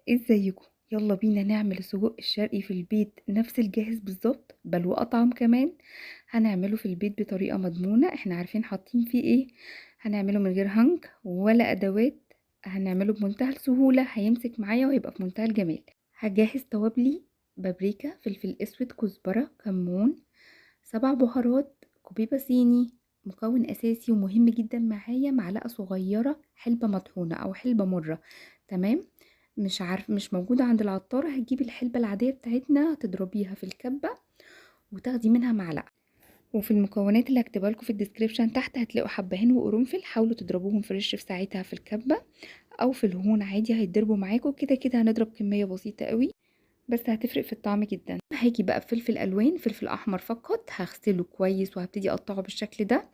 ازيكم؟ يلا بينا نعمل السجق الشرقي في البيت نفس الجاهز بالظبط، بل واطعم كمان. هنعمله في البيت بطريقه مضمونه، احنا عارفين حاطين فيه ايه. هنعمله من غير هنج ولا ادوات. هنعمله بمنتهى السهوله، هيمسك معايا وهيبقى في منتهى الجمال. هجهز توابلي: بابريكا، فلفل اسود، كزبره، كمون، 7 بهارات، كوبيبه صيني. مكون اساسي ومهم جدا معايا: معلقه صغيره حلبه مطحونه او حلبه مره. تمام. مش موجودة عند العطار، هتجيبي الحلبة العادية بتاعتنا تضربيها في الكبة وتاخدي منها معلقة. وفي المكونات اللي هكتبها لكم في الديسكريبشن تحت هتلاقوا حبهان وقرنفل، حاولوا تضربوهم فريش في ساعتها في الكبة او في الهون عادي، هيتضربوا معاكم. كده كده هنضرب كمية بسيطة قوي بس هتفرق في الطعم جدا. هاجي بقى بفلفل الوان، فلفل احمر فقط، هغسله كويس وهبتدي اقطعه بالشكل ده.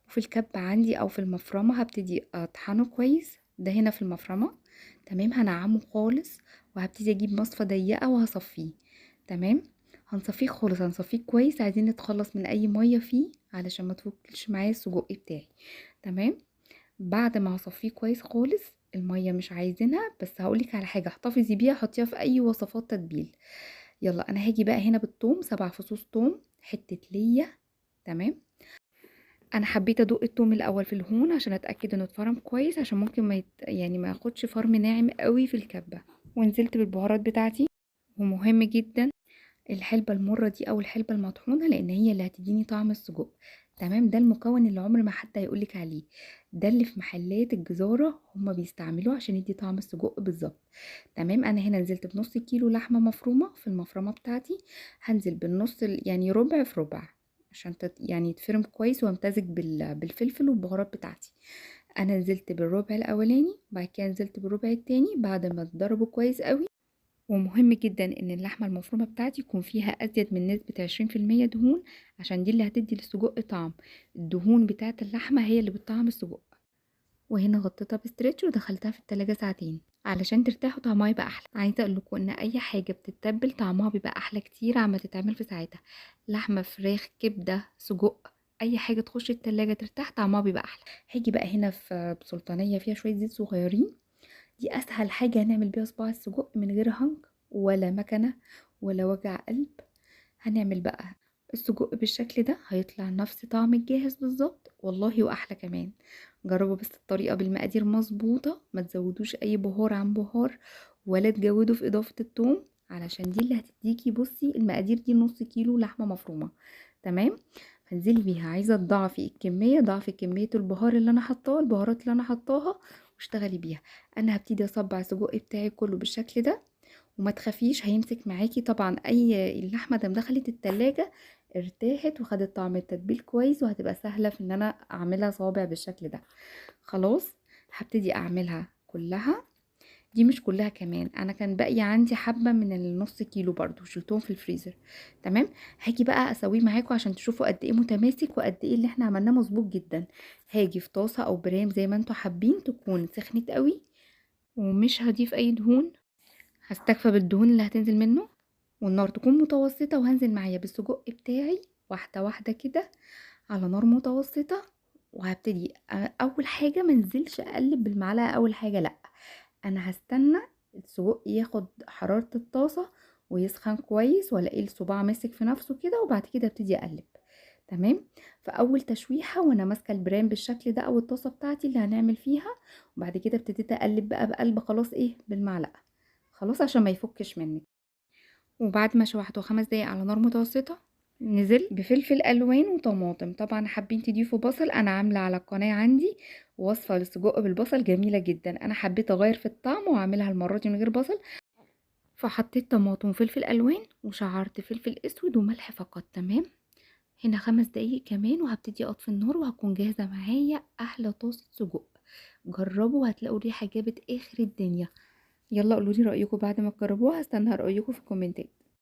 وفي الكبة عندي او في المفرمة هبتدي اطحنه كويس، ده هنا في المفرمة. تمام. هنعمه خالص وهبتدي اجيب مصفى ضيقة وهصفيه. تمام. هنصفيه خالص، هنصفيه كويس، عايزين نتخلص من اي مية فيه علشان ما تفكش معايا السجق بتاعي. تمام. بعد ما هصفيه كويس خالص، المية مش عايزينها، بس هقولك على حاجة احتفظي بيها، حطيها في اي وصفات تتبيل. يلا انا هاجي بقى هنا بالثوم: 7 فصوص ثوم، حتة ليا. تمام. انا حبيت ادوق الثوم الاول في الهون عشان اتاكد انه اتفرم كويس، عشان ممكن يعني ما ياخدش فرم ناعم قوي في الكبة. ونزلت بالبهارات بتاعتي. ومهم جدا الحلبة المرة دي او الحلبة المطحونة، لان هي اللي هتديني طعم السجق. تمام. ده المكون اللي عمر ما حد هيقولك عليه، ده اللي في محلات الجزارة هما بيستعملوه عشان يدي طعم السجق بالظبط. تمام. انا هنا نزلت بنص كيلو لحمة مفرومة في المفرمة بتاعتي. هنزل بالنص يعني ربع في ربع عشان يعني يتفرم كويس وامتزج بالفلفل والبهارات بتاعتي. انا نزلت بالربع الاولاني، بعد كده نزلت بالربع التاني بعد ما اتضربوا كويس قوي. ومهم جدا ان اللحمة المفرومة بتاعتي يكون فيها ازيد من نسبة 20% دهون، عشان دي اللي هتدي للسجق طعم. الدهون بتاعت اللحمة هي اللي بتطعم السجق. وهنا غطيتها بستريتش ودخلتها في التلاجة ساعتين علشان ترتاح وطعمها يبقى احلى. عايزه اقول لكم ان اي حاجه بتتبل طعمها بيبقى احلى كتير عما تتعمل في ساعتها. لحمه، فراخ، كبده، سجق، اي حاجه تخش التلاجة ترتاح طعمها بيبقى احلى. هاجي بقى هنا في بسلطانيه فيها شويه زيت صغيرين. دي اسهل حاجه هنعمل بيها صباع السجق من غير هنج ولا مكنه ولا وجع قلب. هنعمل بقى السجق بالشكل ده، هيطلع نفس طعم الجاهز بالظبط والله واحلى كمان. جربوا بس الطريقه بالمقادير مظبوطه، ما تزودوش اي بهار عن بهار ولا تجودوا في اضافه الثوم، علشان دي اللي هتديكي. بصي المقادير دي نص كيلو لحمه مفرومه. تمام. فانزلي بيها، عايزه تضاعفي الكميه ضاعفي كميه البهار اللي انا حطاها، البهارات اللي انا حطاها، واشتغلي بيها. انا هبتدي اصبع السجق بتاعي كله بالشكل ده، وما تخافيش هيمسك معاكي. طبعا اي اللحمه دام دخلت التلاجة ارتاحت وخدت طعم التتبيل كويس، وهتبقى سهله في ان انا اعملها صوابع بالشكل ده. خلاص. هبتدي اعملها كلها. دي مش كلها كمان، انا كان باقي عندي حبه من النص كيلو برضو شلتهم في الفريزر. تمام. هاجي بقى اسويه معاكم عشان تشوفوا قد ايه متماسك وقد ايه اللي احنا عملناه مظبوط جدا. هاجي في طاسه او برام زي ما انتوا حابين، تكون سخنت قوي ومش هضيف اي دهون. هستكفى بالدهون اللي هتنزل منه، والنار تكون متوسطة، وهنزل معايا بالسجق بتاعي واحدة واحدة كده على نار متوسطة. وهبتدي اول حاجة منزلش اقلب بالمعلقة، اول حاجة لا، انا هستنى السجق ياخد حرارة الطاسة ويسخن كويس، والاقي الصباع ماسك في نفسه كده، وبعد كده ابتدي اقلب. تمام. فاول تشويحة وانا ماسكة البرام بالشكل ده او الطاسة بتاعتي اللي هنعمل فيها، وبعد كده ابتديت اقلب بقى بقلب خلاص ايه بالمعلقة، خلاص عشان ما يفكش منك. وبعد ما شوحته 5 دقايق على نار متوسطة، نزل بفلفل الوان وطماطم. طبعا حابين تضيفوا بصل، انا عامله على القناه عندي وصفه للسجق بالبصل جميله جدا، انا حبيت اغير في الطعم واعملها المره دي من غير بصل. فحطيت طماطم وفلفل الوان وشعرت فلفل اسود وملح فقط. تمام. هنا 5 دقايق كمان وهبتدي اطفي النار، وهكون جاهزه معايا احلى طاسه سجق. جربوا هتلاقوا الريحه جابت اخر الدنيا. يلا قولولي رايكم بعد ما تجربوها، هستنى رايكم في الكومنتات.